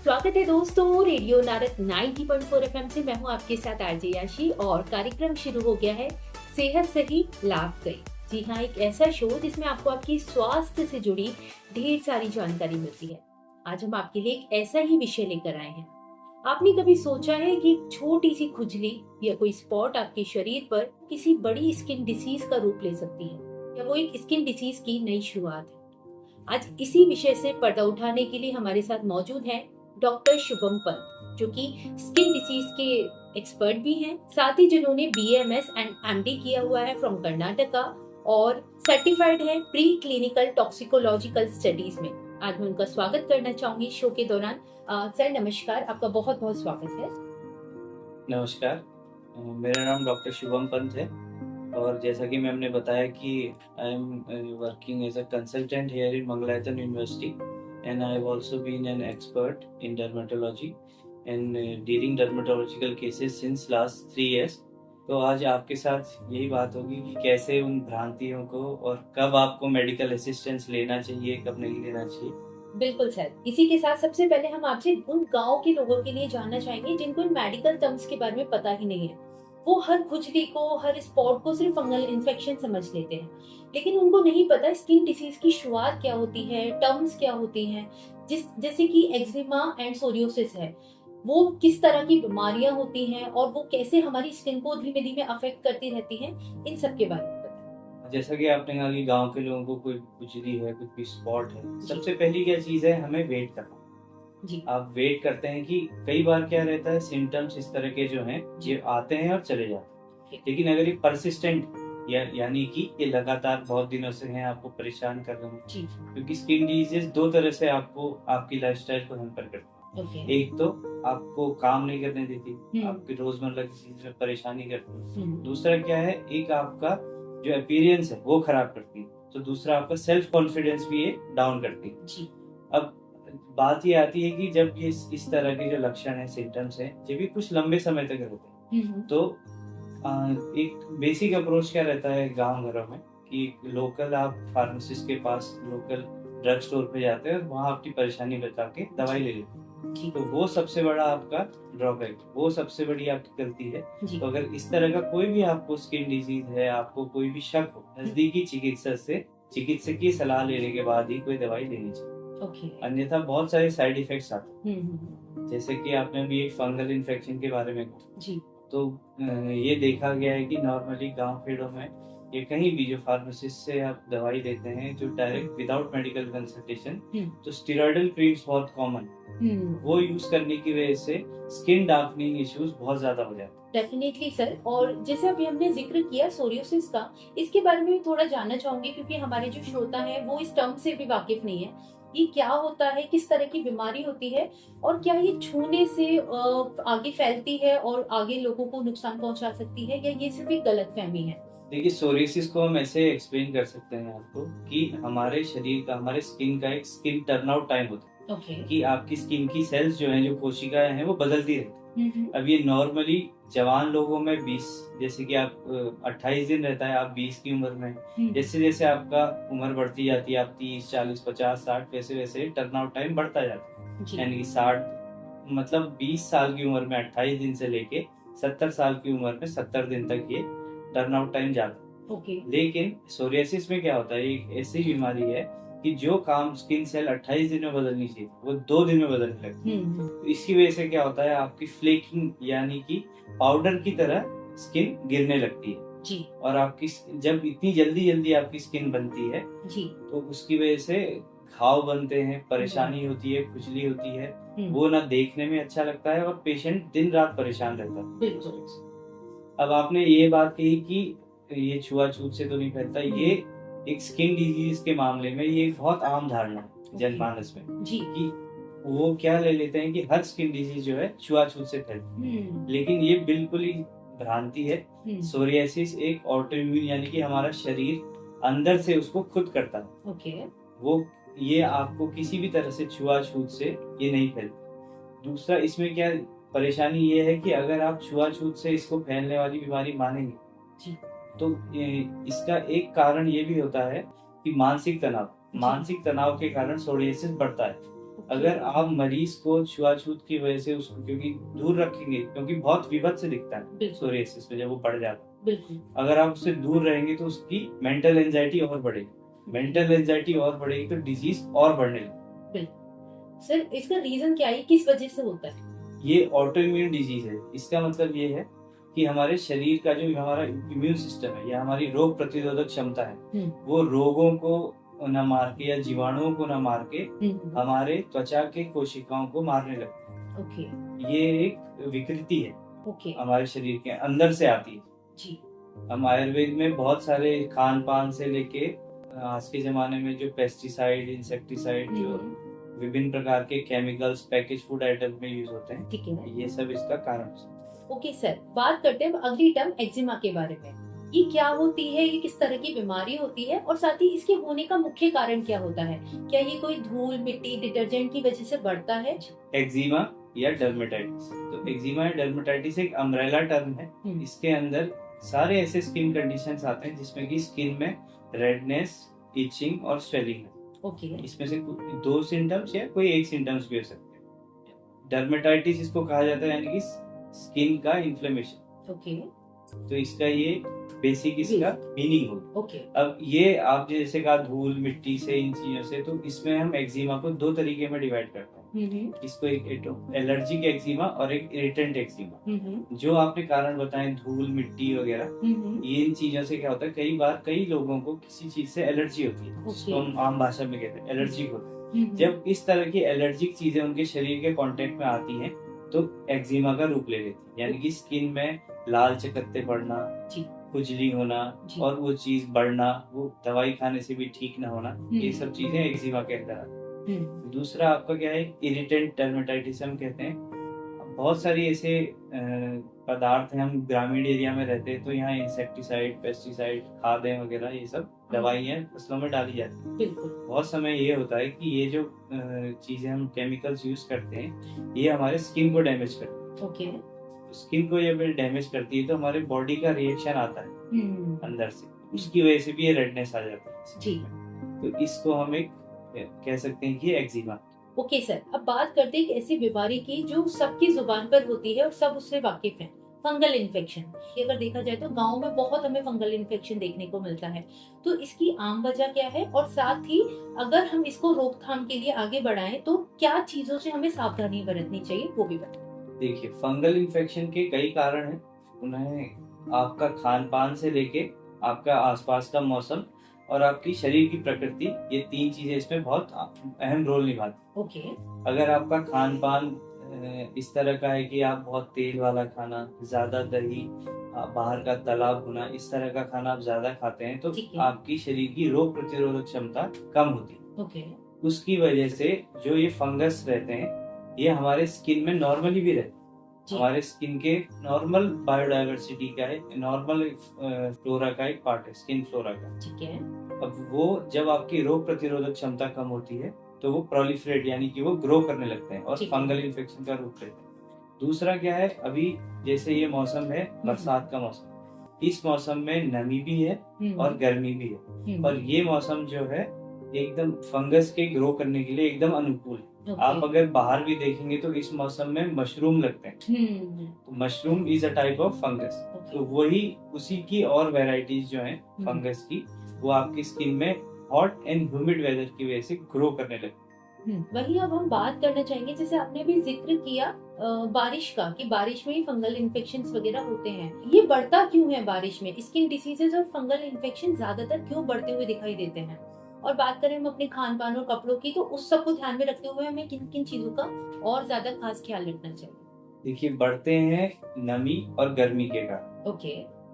स्वागत है दोस्तों रेडियो नारद 90.4 एफएम से। मैं हूं आपके साथ आरजे याशी और कार्यक्रम शुरू हो गया है सेहत सही लाभ कई। जी हाँ, एक ऐसा शो जिसमें आपको आपकी स्वास्थ्य से जुड़ी ढेर सारी जानकारी मिलती है। आज हम आपके लिए एक ऐसा ही विषय लेकर आए हैं। आपने कभी सोचा है कि एक छोटी सी खुजली या कोई स्पॉट आपके शरीर पर किसी बड़ी स्किन डिसीज का रूप ले सकती है, या वो एक स्किन डिसीज की नई शुरुआत है। आज इसी विषय से पर्दा उठाने के लिए हमारे साथ मौजूद हैं डॉक्टर शुभम पंत, जो कि स्किन डिसीज के एक्सपर्ट भी हैं, साथ ही जिन्होंने बीएमएस एंड एमडी किया हुआ है फ्रॉम कर्नाटका और सर्टिफाइड है प्री क्लिनिकल टॉक्सिकोलॉजिकल स्टडीज में। आज मैं उनका स्वागत करना चाहूंगी शो के दौरान। सर नमस्कार, आपका बहुत बहुत स्वागत है। नमस्कार, मेरा नाम डॉक्टर शुभम पंत है और जैसा कि मैम ने बताया कि I am working as a consultant here in Mangalayatan University and I have also been an expert in dermatology and dealing dermatological cases since last 3 years। तो आज आपके साथ यही बात होगी कि कैसे उन भ्रांतियों को और कब आपको मेडिकल असिस्टेंस लेना चाहिए, कब नहीं लेना चाहिए। बिल्कुल सर, इसी के साथ सबसे पहले हम आपसे उन गांव के लोगों के लिए जानना चाहेंगे जिनको इन मेडिकल टर्म्स के बारे में पता ही नहीं है। वो हर खुजली को, हर स्पॉट को सिर्फ फंगल इन्फेक्शन समझ लेते हैं, लेकिन उनको नहीं पता स्किन डिसीज की शुरुआत क्या होती है, टर्म्स क्या होती हैं। जैसे कि एक्जिमा एंड सोरियोसिस है, वो किस तरह की बीमारियां होती हैं और वो कैसे हमारी स्किन को धीमे धीमे अफेक्ट करती रहती हैं, इन सब के बारे में बताएं। जैसा कि आपने कहा कि गांव के लोगों को कोई खुजली है, कुछ भी स्पॉट है, सबसे पहली क्या चीज है, हमें वेट करना। जी, आप वेट करते हैं कि कई बार क्या रहता है, सिम्टम्स इस तरह के जो हैं ये आते हैं और चले जाते हैं, लेकिन अगर ये परसिस्टेंट यानी कि ये लगातार बहुत दिनों से हैं, आपको परेशान कर रहे हैं, क्योंकि स्किन डिजीज दो तरह से आपको आपकी लाइफस्टाइल को हैम्पर करती है। एक तो आपको काम नहीं करने देती, आपकी रोजमर्रा की चीज में परेशानी करती है। दूसरा क्या है, एक आपका जो अपीयरेंस है वो खराब करती है, तो दूसरा आपका सेल्फ कॉन्फिडेंस भी ये डाउन करती है। अब बात ये आती है कि जब ये इस तरह के जो लक्षण है, सिम्टम्स हैं, ये भी कुछ लंबे समय तक रहते हैं, तो एक बेसिक अप्रोच क्या रहता है गांव घरों में कि लोकल आप फार्मासिस्ट के पास, लोकल ड्रग स्टोर पे जाते हैं और वहाँ अपनी परेशानी बता के दवाई ले लेते हैं। तो वो सबसे बड़ा आपका ड्रॉबैक, वो सबसे बड़ी आपकी गलती है। तो अगर इस तरह का कोई भी आपको स्किन डिजीज है, आपको कोई भी शक हो, नजदीकी चिकित्सकीय सलाह लेने के बाद ही कोई दवाई लेनी चाहिए। अन्यथा बहुत सारे साइड इफेक्ट्स आते हैं। जैसे कि आपने अभी एक फंगल इन्फेक्शन के बारे में कहा, तो ये देखा गया है कि नॉर्मली गांव खेड़ों में ये कहीं भी जो फार्मासिस्ट से आप दवाई लेते हैं जो डायरेक्ट विदाउट मेडिकल कंसल्टेशन, तो स्टेरॉइडल क्रीम्स बहुत कॉमन, वो यूज करने की वजह से स्किन डार्कनिंग इश्यूज बहुत ज्यादा हो जाते हैं। डेफिनेटली सर, और जैसे अभी हमने जिक्र किया सोरियोसिस का, इसके बारे में भी थोड़ा जानना चाहूंगी, क्योंकि हमारे जो श्रोता हैं वो इस टर्म से भी वाकिफ नहीं है। ये क्या होता है, किस तरह की बीमारी होती है, और क्या ये छूने से आगे फैलती है और आगे लोगों को नुकसान पहुंचा सकती है, या ये सिर्फ एक गलतफहमी है? देखिए, सोरियोसिस को हम ऐसे एक्सप्लेन कर सकते हैं आपको कि हमारे शरीर का, हमारे स्किन का एक स्किन टर्नआउट टाइम होता है। कि आपकी स्किन की सेल्स जो हैं, जो कोशिकाएं हैं, वो बदलती रहती हैं। अब ये नॉर्मली जवान लोगों में 20, जैसे कि आप 28 दिन रहता है आप 20 की उम्र में, जैसे जैसे आपका उम्र बढ़ती जाती है, आप 30, 40, 50, 60, वैसे वैसे टर्नआउट टाइम बढ़ता जाता है। यानी कि 60 मतलब 20 साल की उम्र में 28 दिन से लेके 70 साल की उम्र में 70 दिन तक ये टर्नआउट टाइम जाता है। लेकिन सोरियोसिस में क्या होता है, एक ऐसी बीमारी है कि जो काम स्किन सेल 28 दिन में बदलनी चाहिए वो 2 दिन में बदलने लगती है। तो इसकी वजह से क्या होता है, आपकी फ्लेकिंग यानी कि पाउडर की तरह स्किन गिरने लगती है। और आपकी जब इतनी जल्दी आपकी स्किन बनती है तो उसकी वजह से घाव बनते हैं, परेशानी होती है, खुजली होती है, वो ना देखने में अच्छा लगता है और पेशेंट दिन रात परेशान रहता है। अब आपने ये बात कही कि ये छुआछूत से तो नहीं फैलता, ये एक स्किन डिजीज के मामले में ये बहुत आम धारणा है जनमानस में कि वो क्या ले लेते हैं कि हर स्किन डिजीज जो है छुआछूत से फैलती है, लेकिन ये बिल्कुल ही भ्रांति है। सोरियोसिस एक ऑटोइम्यून यानी कि हमारा शरीर अंदर से उसको खुद करता है। वो ये आपको किसी भी तरह से छुआछूत से ये नहीं फैलती। दूसरा इसमें क्या परेशानी ये है कि अगर आप छुआछूत से इसको फैलने वाली बीमारी मानेंगे तो इसका एक कारण ये भी होता है कि मानसिक तनाव के कारण सोरियोसिस बढ़ता है। अगर आप मरीज को छुआछूत की वजह से उसको क्योंकि दूर रखेंगे, क्योंकि बहुत विभत्स दिखता है सोरियासिस में जब वो बढ़ जाता है, बिल्कुल अगर आप उससे दूर रहेंगे तो उसकी मेंटल एंजाइटी और बढ़ेगी, मेंटल एंजाइटी और बढ़ेगी तो डिजीज और बढ़ने लगेगी। सर इसका रीजन क्या है, किस वजह से होता है? ये ऑटो इम्यून डिजीज है। इसका मतलब ये है कि हमारे शरीर का जो हमारा इम्यून सिस्टम है या हमारी रोग प्रतिरोधक क्षमता है वो रोगों को न मार के या जीवाणुओं को न मार के हमारे त्वचा के कोशिकाओं को मारने लगती है। ये एक विकृति है, हमारे शरीर के अंदर से आती है जी। हम आयुर्वेद में बहुत सारे खान पान से लेके आज के जमाने में जो पेस्टिसाइड, इंसेक्टिसाइड, जो विभिन्न प्रकार के केमिकल्स पैकेज फूड आइटम में यूज होते हैं, ठीक है, ये सब इसका कारण है। ओके सर, बात करते हैं अगली टर्म एक्जिमा के बारे में। ये क्या होती है, ये किस तरह की बीमारी होती है और साथ ही इसके होने का मुख्य कारण क्या होता है? क्या ये कोई धूल, मिट्टी, डिटर्जेंट की वजह से बढ़ता है? एक्जिमा या डर्मेटाइटिस, तो एक्जिमा या डर्मेटाइटिस एक अम्ब्रेला टर्म है। इसके अंदर सारे ऐसे स्किन कंडीशंस आते हैं जिसमें कि स्किन में रेडनेस, इचिंग और स्वेलिंग है। इसमें से 2 सिम्टम्स या कोई एक सिम्टम्स भी हो सकते हैं। डर्मेटाइटिस इसको कहा जाता है, यानी कि स्किन का इन्फ्लेमेशन। तो इसका ये बेसिक इसका मीनिंग होगा। अब ये आप जैसे कहा धूल, मिट्टी से, इन चीजों से, तो इसमें हम एक्जिमा को 2 तरीके में डिवाइड करते हैं। इसको एक एलर्जिक एक्जिमा और एक इरिटेंट एक्जिमा। जो आपने कारण बताए धूल, मिट्टी वगैरह, ये इन चीजों से क्या होता है, कई बार कई लोगों को किसी चीज से एलर्जी होती है, जिसको हम आम भाषा में कहते हैं एलर्जिक होता है। जब इस तरह की एलर्जिक चीजें उनके शरीर के कांटेक्ट में आती हैं तो एक्जिमा का रूप ले लेती है, यानी कि स्किन में लाल चकत्ते पड़ना, खुजली होना और वो चीज बढ़ना, वो दवाई खाने से भी ठीक ना होना, ये सब चीजें एक्जिमा के अंदर आती है। दूसरा आपका क्या है, इरिटेंट डर्मेटाइटिस हम कहते हैं। बहुत सारी ऐसे पदार्थ हैं, हम ग्रामीण एरिया में रहते हैं तो यहाँ इंसेक्टिसाइड, पेस्टिसाइड, खादें वगैरह, ये सब दवाइयाँ फसलों में डाली जाती है। बहुत समय ये होता है कि ये जो चीजें हम केमिकल्स यूज करते हैं ये हमारे स्किन को डैमेज करती है। स्किन को जब डैमेज करती है तो हमारे बॉडी का रिएक्शन आता है अंदर से, उसकी वजह से भी ये रेडनेस आ जाती है। तो इसको हम एक कह सकते हैं कि एक्जिमा। ओके सर, अब बात करते हैं एक ऐसी बीमारी की जो सबकी जुबान पर होती है और सब उससे वाकिफ हैं, फंगल इन्फेक्शन। अगर देखा जाए तो गांव में बहुत हमें फंगल इन्फेक्शन देखने को मिलता है, तो इसकी आम वजह क्या है और साथ ही अगर हम इसको रोकथाम के लिए आगे बढ़ाएं तो क्या चीजों से हमें सावधानी बरतनी चाहिए, वो भी बताएं। देखिए, फंगल इन्फेक्शन के कई कारण हैं। उन्हें आपका खान पान से लेके आपका आसपास का मौसम और आपकी शरीर की प्रकृति, ये 3 चीजें इसमें बहुत अहम रोल निभाती। अगर आपका खान पान इस तरह का है कि आप बहुत तेल वाला खाना, ज्यादा दही, बाहर का तला भुना, इस तरह का खाना आप ज्यादा खाते हैं तो आपकी शरीर की रोग प्रतिरोधक क्षमता कम होती है। उसकी वजह से जो ये फंगस रहते हैं ये हमारे स्किन में नॉर्मली भी रहते हैं। हमारे स्किन के नॉर्मल बायोडाइवर्सिटी का है, नॉर्मल फ्लोरा का एक पार्ट है, स्किन फ्लोरा का। ठीक है। अब वो जब आपकी रोग प्रतिरोधक क्षमता कम होती है तो वो प्रोलिफरेट, यानी कि वो ग्रो करने लगते हैं और फंगल इन्फेक्शन का रूप लेते हैं। दूसरा क्या है, अभी जैसे ये मौसम है बरसात का मौसम, इस मौसम में नमी भी है और गर्मी भी है, और ये मौसम जो है एकदम फंगस के ग्रो करने के लिए एकदम अनुकूल है। आप अगर बाहर भी देखेंगे तो इस मौसम में मशरूम लगते हैं। तो mushroom is a type of fungus. तो वही उसी की और वेराइटीज जो हैं फंगस की, वो आपकी स्किन में हॉट एंड ह्यूमिड वेदर की वजह से ग्रो करने लगते। वही अब हम बात करना चाहेंगे, जैसे आपने भी जिक्र किया बारिश का, कि बारिश में ही फंगल इन्फेक्शंस वगैरह होते हैं। ये बढ़ता क्यों है बारिश में? स्किन डिसीजेज और फंगल इन्फेक्शन ज्यादातर क्यों बढ़ते हुए दिखाई देते हैं? और बात करें हम अपने खान पान और कपड़ों की, तो उस सब को ध्यान में रखते हुए हमें किन किन चीजों का और ज्यादा खास ख्याल रखना चाहिए? देखिए, बढ़ते हैं नमी और गर्मी के कारण।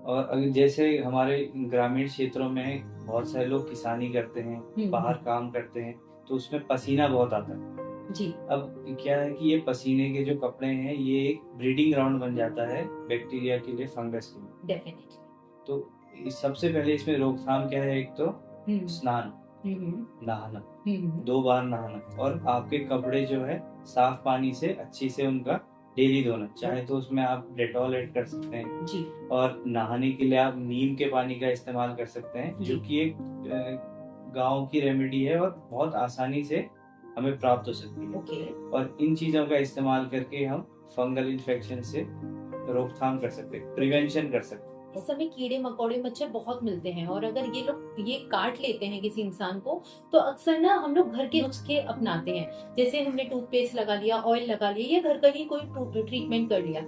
और जैसे हमारे ग्रामीण क्षेत्रों में बहुत सारे लोग किसानी करते हैं, बाहर काम करते हैं, तो उसमें पसीना बहुत आता है जी। अब क्या है कि ये पसीने के जो कपड़े हैं ये एक ब्रीडिंग ग्राउंड बन जाता है बैक्टीरिया के लिए, फंगस के लिए। डेफिनेटली। तो सबसे पहले इसमें रोकथाम क्या है, एक तो स्नान, नहाना, 2 बार नहाना, और आपके कपड़े जो है साफ पानी से अच्छी से उनका डेली धोना, चाहे तो उसमें आप डेटॉल ऐड कर सकते हैं जी। और नहाने के लिए आप नीम के पानी का इस्तेमाल कर सकते हैं, जो कि एक गांव की रेमेडी है और बहुत आसानी से हमें प्राप्त हो सकती है। और इन चीजों का इस्तेमाल करके हम फंगल इन्फेक्शन से रोकथाम कर सकते हैं, प्रिवेंशन कर सकते हैं। इस समय कीड़े मकोड़े मच्छर बहुत मिलते हैं और अगर ये लोग ये काट लेते हैं किसी इंसान को तो अक्सर ना हम लोग घर के नुस्खे अपनाते हैं, जैसे हमने टूथपेस्ट लगा लिया, ऑयल लगा लिया या घर का ही कोई ट्रीटमेंट कर लिया।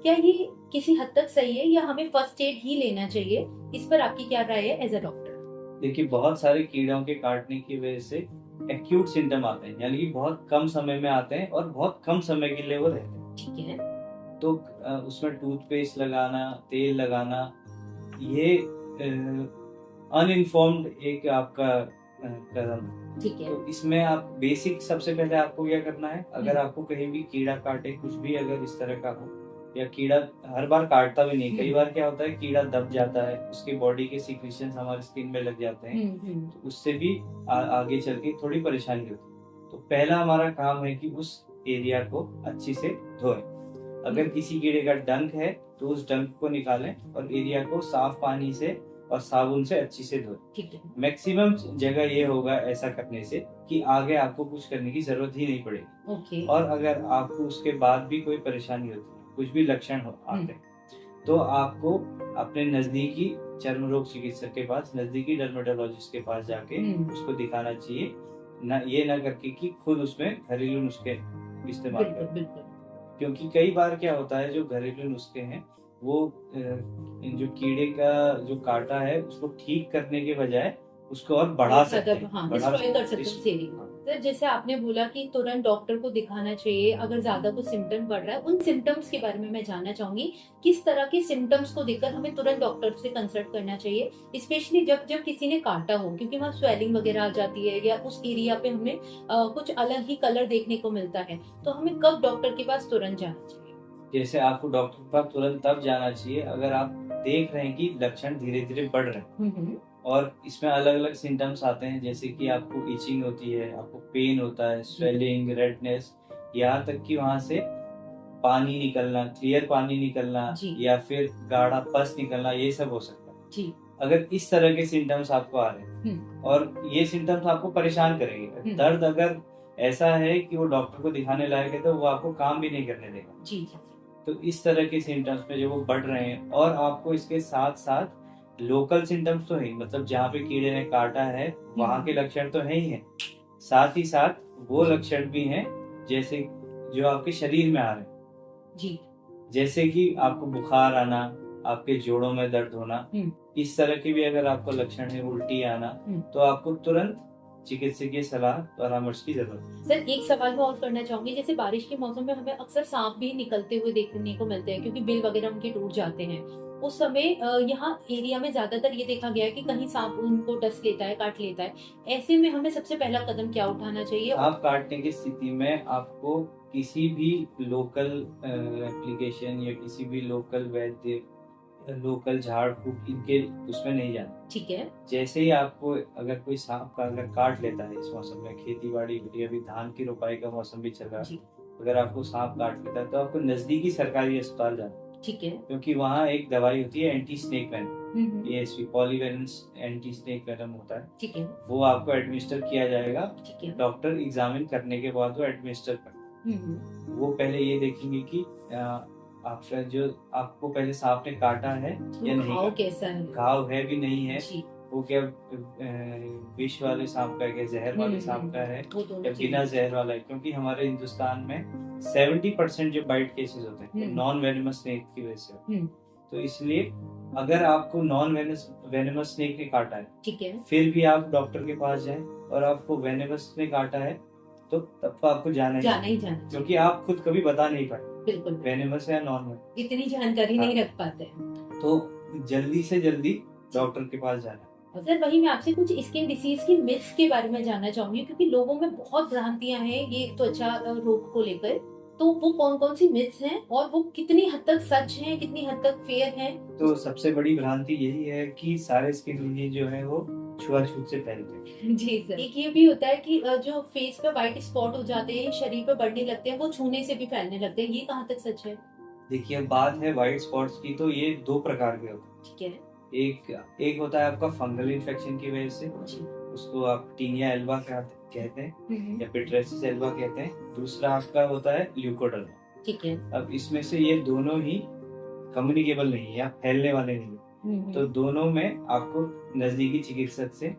क्या ये किसी हद तक सही है या हमें फर्स्ट एड ही लेना चाहिए? इस पर आपकी क्या राय है एज अ डॉक्टर? देखिए, बहुत सारे कीड़ों के काटने की वजह से एक्यूट सिम्टम आते हैं, यानी कि बहुत कम समय में आते हैं और बहुत कम समय के लिए वो रहते हैं। ठीक है। तो उसमें टूथपेस्ट लगाना, तेल लगाना, ये अनइन्फॉर्म्ड एक आपका कदम है। ठीक है। तो इसमें आप बेसिक सबसे पहले आपको क्या करना है, अगर आपको कहीं भी कीड़ा काटे, कुछ भी अगर इस तरह का हो, या कीड़ा हर बार काटता भी नहीं, कई बार क्या होता है कीड़ा दब जाता है, उसके बॉडी के सीक्रेशंस हमारी स्किन में लग जाते हैं, तो उससे भी आगे चल के थोड़ी परेशानी होती है। तो पहला हमारा काम है कि उस एरिया को अच्छी से धोएं। अगर किसी कीड़े का डंक है तो उस डंक को निकालें और एरिया को साफ पानी से और साबुन से अच्छी से धोएं। ठीक है। मैक्सिमम जगह ये होगा ऐसा करने से कि आगे आपको कुछ करने की जरूरत ही नहीं पड़ेगी। और अगर आपको उसके बाद भी कोई परेशानी होती है, कुछ भी लक्षण आते हैं, तो आपको अपने नजदीकी चर्म रोग चिकित्सक के पास, नजदीकी डर्मेटोलॉजिस्ट के पास जाके उसको दिखाना चाहिए, ये ना करके कि खुद उसमें घरेलू नुस्खे इस्तेमाल करें। क्योंकि कई बार क्या होता है, जो घरेलू नुस्खे हैं वो जो कीड़े का जो काटा है उसको ठीक करने के बजाय उसको और बढ़ा सकते हैं। सर, जैसे आपने बोला कि तुरंत डॉक्टर को दिखाना चाहिए अगर ज्यादा कुछ सिम्टम बढ़ रहा है, उन सिम्टम्स के बारे में मैं जानना चाहूंगी। किस तरह के सिम्टम्स को देखकर हमें तुरंत डॉक्टर से कंसल्ट करना चाहिए, स्पेशली जब किसी ने काटा हो, क्योंकि वहाँ स्वेलिंग वगैरह आ जाती है या उस एरिया पे हमें कुछ अलग ही कलर देखने को मिलता है, तो हमें कब डॉक्टर के पास तुरंत जाना चाहिए? जैसे आपको डॉक्टर के पास तुरंत तब जाना चाहिए अगर आप देख रहे हैं कि लक्षण धीरे धीरे बढ़ रहे हैं और इसमें अलग अलग सिम्टम्स आते हैं, जैसे कि आपको इचिंग होती है, आपको पेन होता है, स्वेलिंग, रेडनेस, यहाँ तक कि वहां से पानी निकलना, क्लियर पानी निकलना या फिर गाढ़ा पस निकलना, ये सब हो सकता है। अगर इस तरह के सिम्टम्स आपको आ रहे हैं और ये सिम्टम्स आपको परेशान करेंगे, दर्द अगर ऐसा है कि वो डॉक्टर को दिखाने लायक है, तो वो आपको काम भी नहीं करने देगा। तो इस तरह के सिम्टम्स में जो वो बढ़ रहे हैं और आपको इसके साथ साथ लोकल सिम्टम्स तो है, मतलब जहाँ पे कीड़े ने काटा है वहाँ के लक्षण तो है ही है, साथ ही साथ वो लक्षण भी हैं जैसे जो आपके शरीर में आ रहे हैं जी, जैसे कि आपको बुखार आना, आपके जोड़ों में दर्द होना, इस तरह के भी अगर आपको लक्षण है, उल्टी आना, तो आपको तुरंत चिकित्सकीय सलाह परामर्श की जरूरत है। सर, एक सवाल मैं और करना चाहूंगी, जैसे बारिश के मौसम में हमें अक्सर सांप भी निकलते हुए देखने को मिलते हैं क्योंकि बिल वगैरह उनके टूट जाते हैं। उस समय यहाँ एरिया में ज्यादातर ये देखा गया है कि कहीं सांप उनको डस लेता है, काट लेता है। ऐसे में हमें सबसे पहला कदम क्या उठाना चाहिए? सांप काटने की स्थिति में आपको किसी भी लोकल एप्लीकेशन या किसी भी लोकल वैद्य, लोकल झाड़ फूक, इनके उसमें नहीं जाना। ठीक है। जैसे ही आपको अगर कोई सांप का अगर काट लेता है, इस मौसम में खेती बाड़ी हो रही है, अभी धान की रोपाई का मौसम भी चल रहा है, अगर आपको सांप काट लेता है तो आपको नजदीकी सरकारी अस्पताल जाना। ठीक है। क्योंकि वहाँ एक दवाई होती है anti snake venom, ASV, polyvalence anti snake venom होता है। ठीक है। वो आपको एडमिनिस्टर किया जाएगा। ठीक है। डॉक्टर एग्जामिन करने के बाद वो एडमिनिस्टर कर, वो पहले ये देखेंगे कि आपका जो आपको पहले सांप ने काटा है या नहीं, घाव कैसा है, घाव है भी नहीं है, वो क्या विष वाले सांप का है, जहर वाले सांप का है या बिना जहर वाला है। क्योंकि हमारे हिंदुस्तान में 70% जो बाइट केसेस होते हैं नॉन वेनमस स्नेक की वजह से, तो इसलिए अगर आपको नॉन वेनमस स्नेक ने काटा है, ठीक है, फिर भी आप डॉक्टर के पास जाएं और आपको वेनमस ने काटा है तो तब तो आपको जाना ही जाना, क्योंकि आप खुद कभी बता नहीं पाए बिल्कुल वेनमस या नॉन, इतनी जानकारी नहीं रख पाते हैं। तो जल्दी से जल्दी डॉक्टर के पास जाना। सर, वही मैं आपसे कुछ स्किन डिसीज की मिथ्स के बारे में जानना चाहूंगी, क्योंकि लोगों में बहुत भ्रांतियां हैं ये त्वचा रोग को लेकर। तो वो कौन कौन सी मिथ्स हैं और वो कितनी हद तक सच हैं, कितनी हद तक फेयर हैं? तो सबसे बड़ी भ्रांति यही है कि सारे स्किन डिजीज जो है वो छुआछूत से फैलते हैं। जी सर। एक ये भी होता है कि जो फेस पे व्हाइट स्पॉट हो जाते हैं, शरीर पे बढ़ने लगते हैं, वो छूने से भी फैलने लगते हैं, ये कहाँ तक सच है? देखिए, बात है व्हाइट स्पॉट्स की, तो ये दो प्रकार के होते हैं। ठीक है। एक होता है आपका फंगल इन्फेक्शन की वजह से, उसको आप टीनिया एल्बा कहते हैं। कहते हैं या पिट्रेसिस एल्बा कहते हैं। दूसरा आपका होता है ल्यूकोडर्मा। ठीक है। अब इसमें से ये दोनों ही कम्युनिकेबल नहीं है या फैलने वाले नहीं है, तो दोनों में आपको नजदीकी चिकित्सक से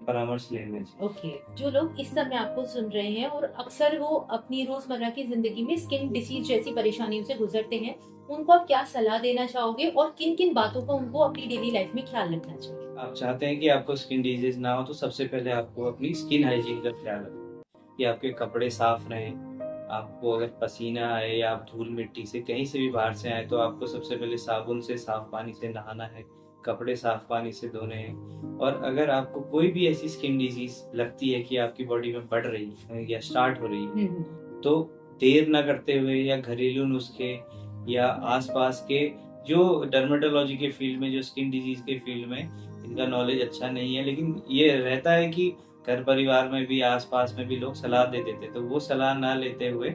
परामर्श लेना चाहिए। ओके। जो लोग इस समय आपको सुन रहे हैं और अक्सर वो अपनी रोजमर्रा की जिंदगी में स्किन डिसीज जैसी परेशानियों से गुजरते हैं, उनको आप क्या सलाह देना चाहोगे और किन किन बातों का उनको अपनी डेली लाइफ में ख्याल रखना चाहिए? आप चाहते हैं कि आपको स्किन डिजीज ना हो तो सबसे पहले आपको अपनी स्किन हाइजीन का ख्याल रखना, कि आपके कपड़े साफ रहें। आपको अगर पसीना आए या आप धूल मिट्टी से कहीं से भी बाहर से आए तो आपको सबसे पहले साबुन से साफ पानी से नहाना है, कपड़े साफ पानी से धोने हैं। और अगर आपको कोई भी ऐसी स्किन डिजीज लगती है कि आपकी बॉडी में बढ़ रही है या स्टार्ट हो रही है, तो देर न करते हुए या घरेलू नुस्खे या आसपास के जो डर्मेटोलॉजी के फील्ड में, जो स्किन डिजीज के फील्ड में इनका नॉलेज अच्छा नहीं है, लेकिन ये रहता है कि घर परिवार में भी आसपास में भी लोग सलाह दे देते, तो वो सलाह ना लेते हुए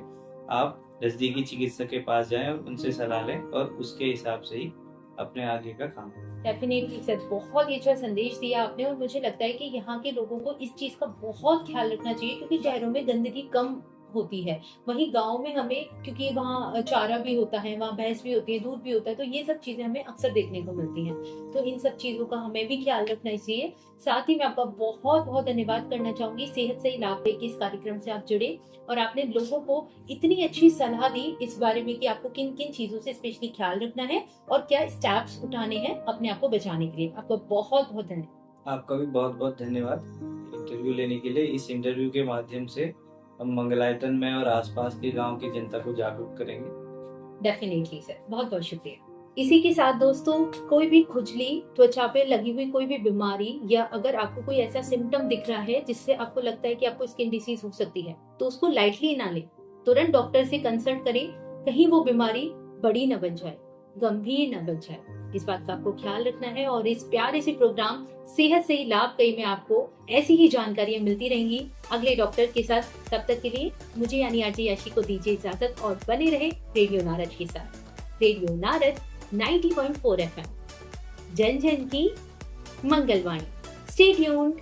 आप नजदीकी चिकित्सक के पास जाएं और उनसे सलाह लें और उसके हिसाब से ही अपने आगे का काम। डेफिनेटली सर, बहुत ही अच्छा संदेश दिया आपने और मुझे लगता है कि यहाँ के लोगों को इस चीज का बहुत ख्याल रखना चाहिए, क्योंकि शहरों में गंदगी कम होती है, वहीं गांव में हमें, क्योंकि वहाँ चारा भी होता है, वहाँ भैंस भी होती है, दूध भी होता है, तो ये सब चीजें हमें अक्सर देखने को मिलती हैं। तो इन सब चीजों का हमें भी ख्याल रखना चाहिए। साथ ही मैं आपका बहुत बहुत धन्यवाद करना चाहूंगी, सेहत से ही लाभ के इस कार्यक्रम से आप जुड़े और आपने लोगों को इतनी अच्छी सलाह दी इस बारे में कि आपको किन किन चीजों से स्पेशली ख्याल रखना है और क्या स्टेप्स उठाने हैं अपने आप को बचाने के लिए। आपको बहुत बहुत धन्यवाद। आपका भी बहुत बहुत धन्यवाद इंटरव्यू लेने के लिए। इस इंटरव्यू के माध्यम से हम मंगलायतन में और आसपास के गांव की जनता को जागरूक करेंगे। डेफिनेटली सर, बहुत बहुत शुक्रिया। इसी के साथ दोस्तों, कोई भी खुजली, त्वचा पे लगी हुई कोई भी बीमारी या अगर आपको कोई ऐसा सिम्टम दिख रहा है जिससे आपको लगता है कि आपको स्किन डिसीज हो सकती है, तो उसको लाइटली ना ले, तुरंत डॉक्टर से कंसल्ट करें, कहीं वो बीमारी बड़ी न बन जाए, गंभीर न बन जाए। इस बात का आपको ख्याल रखना है और इस प्यारे से प्रोग्राम सेहत से ही लाभ कई में आपको ऐसी ही जानकारियां मिलती रहेंगी अगले डॉक्टर के साथ। तब तक के लिए मुझे यानी आरजे याशी को दीजिए इजाजत और बने रहे रेडियो नारद के साथ। रेडियो नारद 90.4 FM, जन जन की मंगलवाणी। Stay tuned.